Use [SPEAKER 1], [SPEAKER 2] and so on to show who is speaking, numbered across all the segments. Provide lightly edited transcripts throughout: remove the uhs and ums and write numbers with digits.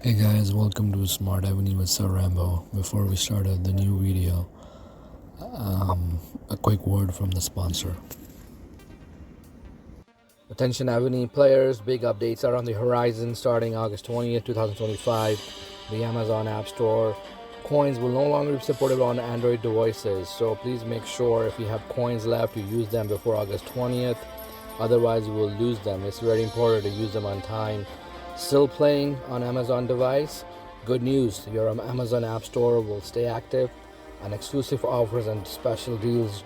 [SPEAKER 1] Hey guys, welcome to Smart Evony with Sir Rambo. Before we start the new video, a quick word from the sponsor. Attention Evony players, big updates are on the horizon starting August 20th, 2025. The Amazon App Store coins will no longer be supported on Android devices, so please make sure if you have coins left, you use them before August 20th. Otherwise, you will lose them. It's very important to use them on time. Still playing on Amazon device? Good news, your Amazon App Store will stay active and exclusive offers and special deals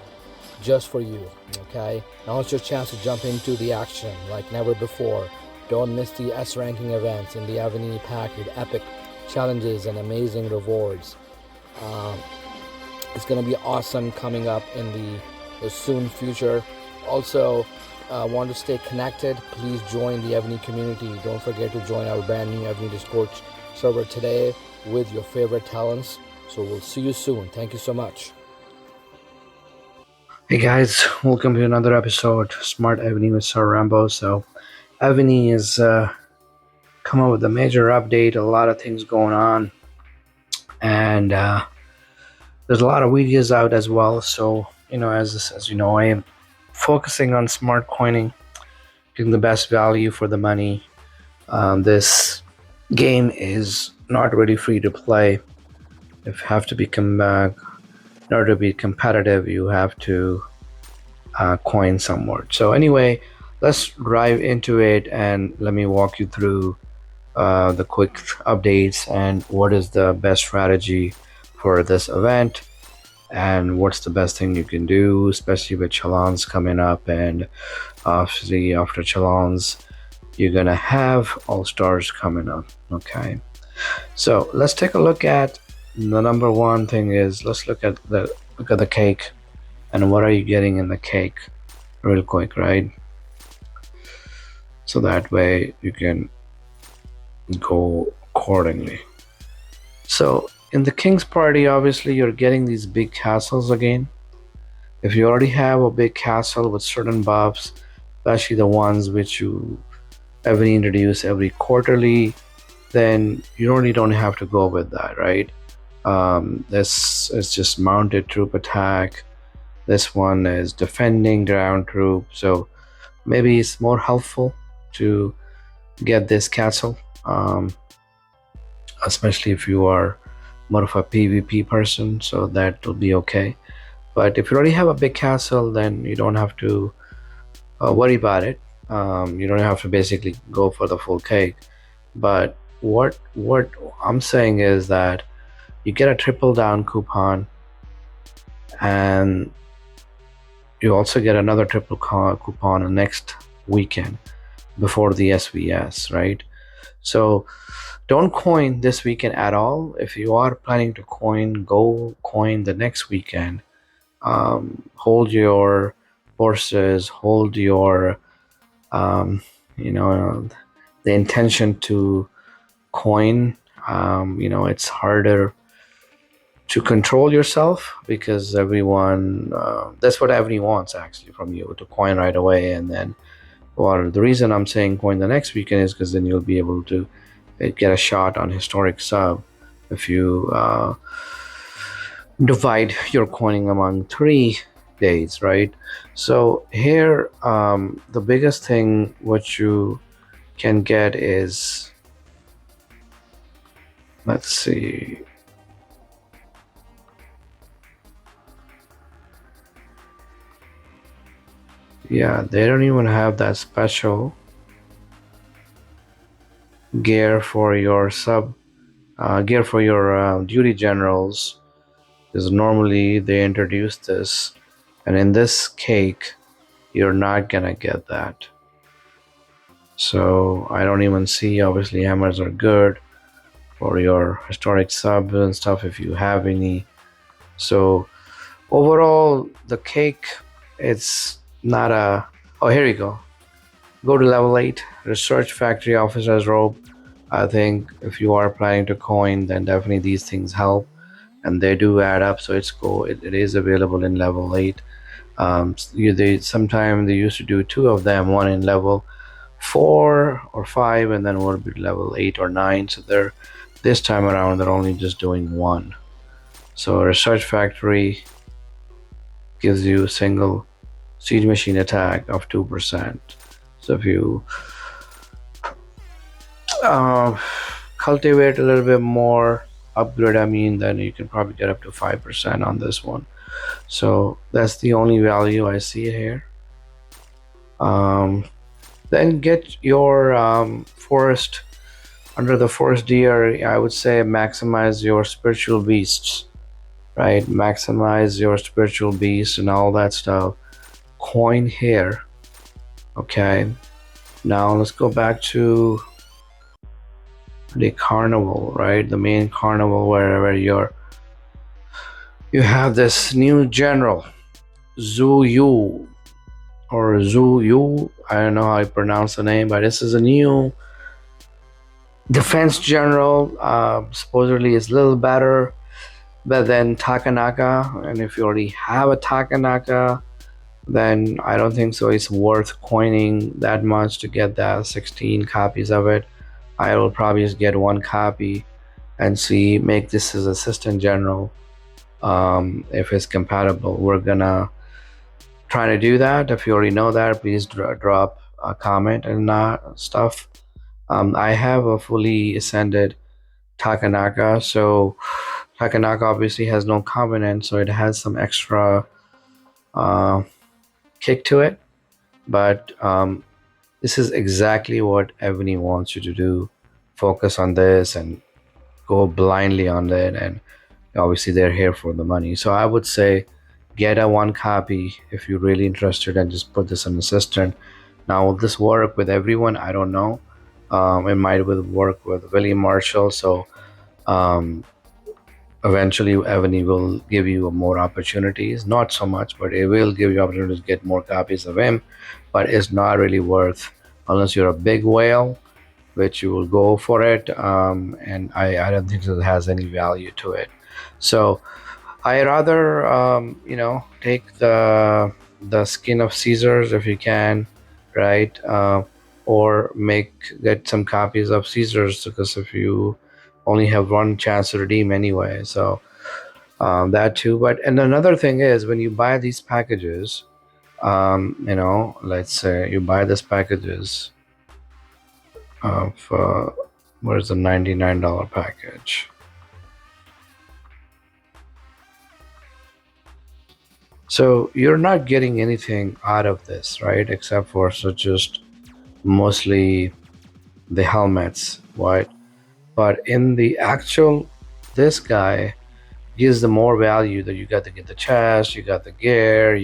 [SPEAKER 1] just for you. Okay, now it's your chance to jump into the action like never before. Don't miss the S ranking events in the Evony pack with epic challenges and amazing rewards. It's going to be awesome coming up in the soon future. Also, want to stay connected, please join the Evony community. Don't forget to join our brand new Evony Discord server today with your favorite talents. So we'll see you soon. Thank you so much. Hey guys, welcome to another episode Smart Evony with Sir Rambo. So Evony is come up with a major update, a lot of things going on, and there's a lot of videos out as well. So as you know, I am focusing on smart coining, getting the best value for the money. This game is not really free to play. You have to become in order to be competitive, you have to coin somewhere. So anyway, let's dive into it and let me walk you through the quick updates and what is the best strategy for this event and what's the best thing you can do, especially with Chalons coming up. And obviously after Chalons, you're gonna have All Stars coming up. Okay, so let's take a look at the number one thing is let's look at the cake and what are you getting in the cake real quick, right? So that way you can go accordingly. So in the King's Party, obviously you're getting these big castles again. If you already have a big castle with certain buffs, especially the ones which you ever introduce every quarterly, then you really don't have to go with that, right? This is just mounted troop attack. This one is defending ground troop. So maybe it's more helpful to get this castle, especially if you are more of a PvP person. So that will be okay. But if you already have a big castle, then you don't have to worry about it. You don't have to basically go for the full cake. But what I'm saying is that you get a triple down coupon and you also get another triple coupon the next weekend before the SVS, right? So don't coin this weekend at all. If you are planning to coin, go coin the next weekend. Hold your horses, hold your the intention to coin. It's harder to control yourself because everyone that's what everyone wants actually from you, to coin right away. And then the reason I'm saying coin the next weekend is because then you'll be able to get a shot on historic sub if you divide your coining among 3 days, right? So here the biggest thing what you can get is, let's see, yeah, they don't even have that special gear for your gear for your duty generals, because normally they introduce this, and in this cake you're not gonna get that. So I don't even see, obviously hammers are good for your historic subs and stuff if you have any. So overall the cake, it's not a, oh, here you go to level 8 research factory officer's robe. I think if you are planning to coin, then definitely these things help and they do add up. So it's cool. It is available in level 8. Sometimes they used to do 2 of them, one in level 4 or 5, and then we'll be level 8 or 9. So they're this time around they're only just doing 1. So Research Factory gives you a single siege machine attack of 2%. So if you uh, cultivate a little bit more, upgrade, then you can probably get up to 5% on this one. So that's the only value I see here. Then get your forest. Under the forest deer, I would say maximize your spiritual beasts, right? Maximize your spiritual beasts and all that stuff. Coin here. Okay. Now let's go back to the carnival, right? The main carnival, wherever you have this new general, Zhu Yu or Zhu Yu. I don't know how I pronounce the name, but this is a new defense general. Supposedly is a little better than Takanaka, and if you already have a Takanaka, then I don't think so it's worth coining that much to get that 16 copies of it. I will probably just get 1 copy and make this as assistant general. If it's compatible, we're gonna try to do that. If you already know that, please drop a comment and stuff. I have a fully ascended Takanaka, so Takanaka obviously has no covenant, so it has some extra kick to it. But this is exactly what Evony wants you to do. Focus on this and go blindly on it, and obviously they're here for the money. So I would say get a 1 copy if you're really interested and just put this on assistant. Now, will this work with everyone? I don't know. It might work with William Marshall. So eventually Evony will give you more opportunities. Not so much, but it will give you opportunities to get more copies of him. But it's not really worth, unless you're a big whale, which you will go for it. And I don't think that it has any value to it. So I rather take the skin of Caesars if you can, right? Or get some copies of Caesars, because if you only have 1 chance to redeem anyway, so that too. And another thing is, when you buy these packages, let's say you buy this packages of where's the $99 package? So you're not getting anything out of this, right? Except for just mostly the helmets, right? But in the actual, this guy gives the more value that you got to get the chest, you got the gear,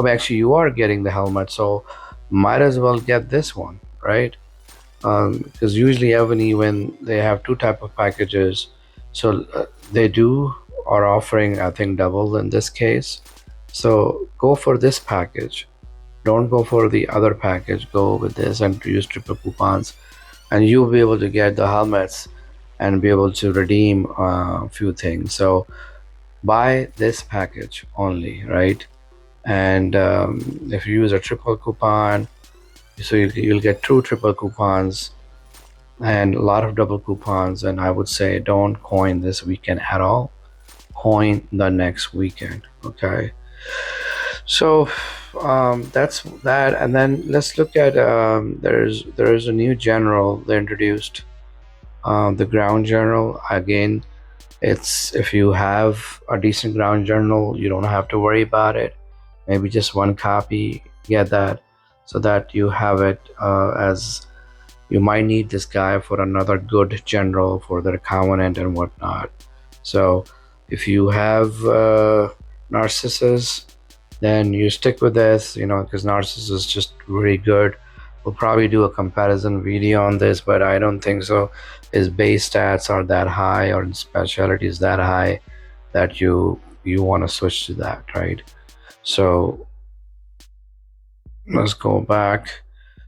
[SPEAKER 1] actually you are getting the helmet, so might as well get this one, right? Because usually Evony, when they have 2 type of packages, so they are offering, I think, double in this case. So go for this package. Don't go for the other package. Go with this and use triple coupons, and you'll be able to get the helmets and be able to redeem a few things. So buy this package only, right? And if you use a triple coupon, so you'll get 2 triple coupons and a lot of double coupons. And I would say don't coin this weekend at all. Coin the next weekend, okay? So that's that. And then let's look at there's a new general they introduced, the ground general. Again, it's, if you have a decent ground general, you don't have to worry about it. Maybe just 1 copy, get that, so that you have it, as you might need this guy for another good general for their covenant and whatnot. So if you have Narcissus, then you stick with this, because Narcissus is just really good. We'll probably do a comparison video on this, but I don't think so his base stats are that high, or his specialty is that high that you want to switch to that, right? So let's go back.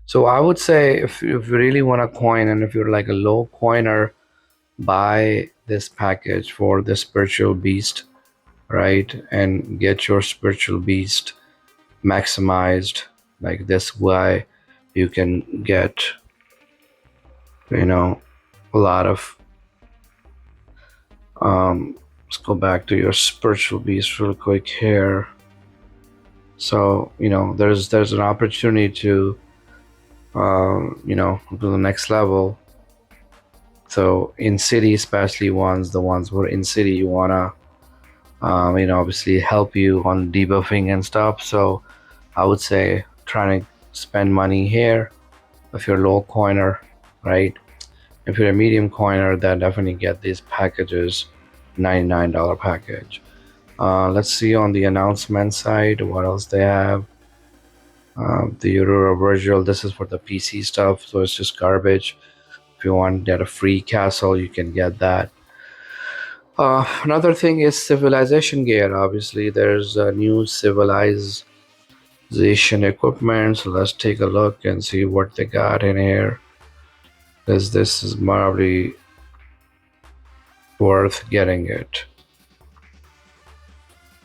[SPEAKER 1] So I would say if you really want to coin, and if you're like a low coiner, buy this package for the spiritual beast, right? And get your spiritual beast maximized, like this guy, you can get, a lot of. Let's go back to your spiritual beast real quick here. So there's an opportunity to go to the next level. So in city, especially the ones who are in city, you wanna obviously help you on debuffing and stuff. So I would say trying to spend money here if you're a low coiner, right? If you're a medium coiner, then definitely get these packages, $99 package. Let's see on the announcement side what else they have. The Aurora Virtual, this is for the PC stuff, so it's just garbage. If you want to get a free castle, you can get that. Another thing is civilization gear. Obviously, there's a new civilization equipment, so let's take a look and see what they got in here, because this is probably worth getting it.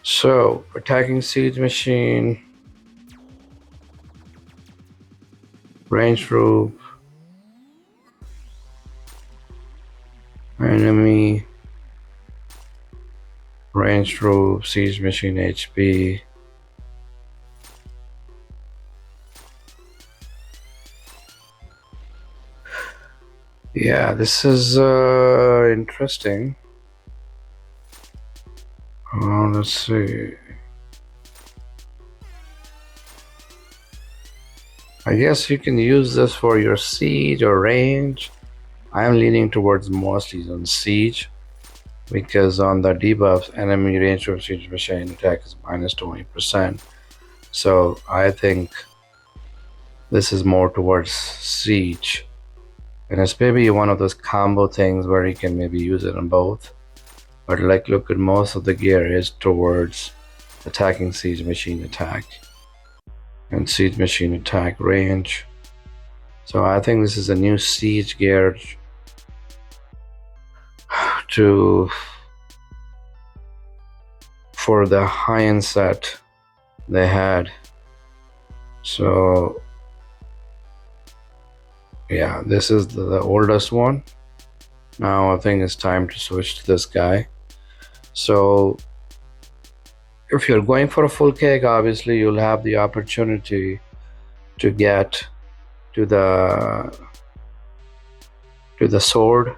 [SPEAKER 1] So, attacking siege machine, range troop, enemy, range troop, siege machine HP. Yeah, this is interesting. Let's see. I guess you can use this for your siege or range. I am leaning towards mostly on siege, because on the debuffs, enemy range of siege machine attack is minus 20%. So I think this is more towards siege, and it's maybe one of those combo things where you can maybe use it on both. But look at most of the gear is towards attacking siege machine attack and siege machine attack range. So I think this is a new siege gear for the high-end set they had. So yeah, this is the oldest one. Now I think it's time to switch to this guy. So if you're going for a full cake, obviously you'll have the opportunity to get to the sword,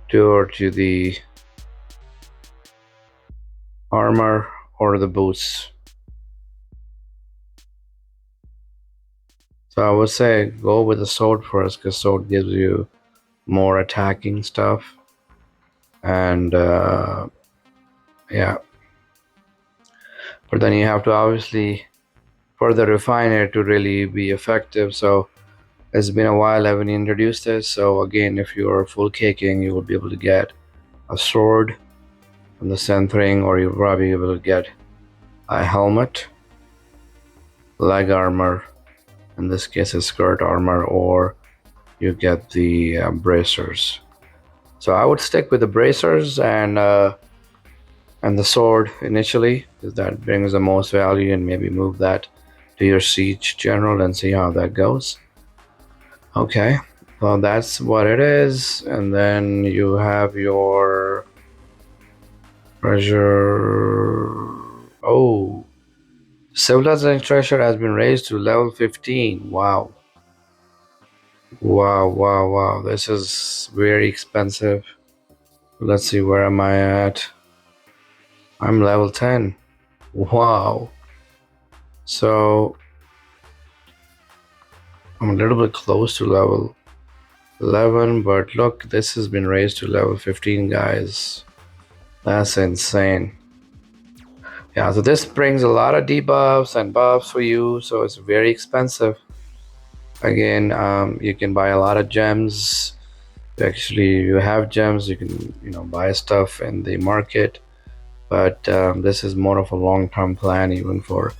[SPEAKER 1] to the armor, or the boots. So I would say go with the sword first, because sword gives you more attacking stuff, and yeah, but then you have to obviously further refine it to really be effective. So it's been a while I haven't introduced this. So again, if you are full caking, you will be able to get a sword from the centering, or you'll probably be able to get a helmet, leg armor, in this case a skirt armor, or you get the bracers. So I would stick with the bracers and the sword initially, because that brings the most value, and maybe move that to your siege general and see how that goes. Okay, well, that's what it is. And then you have your treasure. Oh, civilization treasure has been raised to level 15. Wow. Wow. This is very expensive. Let's see, where am I at? I'm level 10. Wow. So I'm a little bit close to level 11, but look, this has been raised to level 15, guys. That's insane. Yeah, so this brings a lot of debuffs and buffs for you, so it's very expensive. Again, you can buy a lot of gems. Actually, you have gems, you can buy stuff in the market, but this is more of a long-term plan. Even for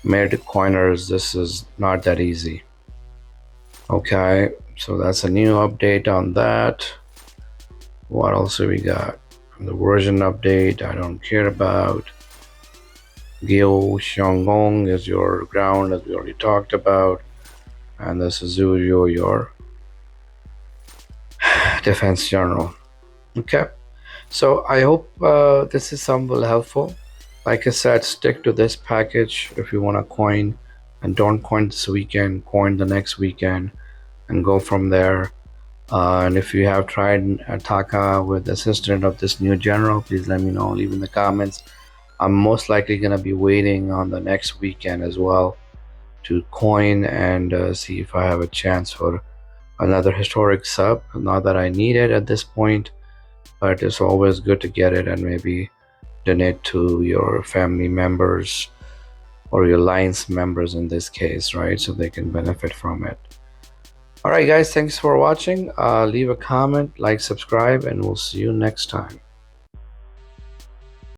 [SPEAKER 1] mid coiners, this is not that easy. Okay, so that's a new update on that. What else do we got? The version update I don't care about. Gyo Xianggong is your ground, as we already talked about. and this is your defense general. Okay, so I hope this is some will helpful. Like I said, stick to this package if you want to coin, and don't coin this weekend, coin the next weekend and go from there. And if you have tried Taka with assistant of this new general, please let me know, leave in the comments. I'm most likely going to be waiting on the next weekend as well to coin and see if I have a chance for another historic sub. Not that I need it at this point, but it's always good to get it and maybe donate to your family members or your alliance members in this case, right? So they can benefit from it. All right, guys, thanks for watching. Leave a comment, like, subscribe, and we'll see you next time.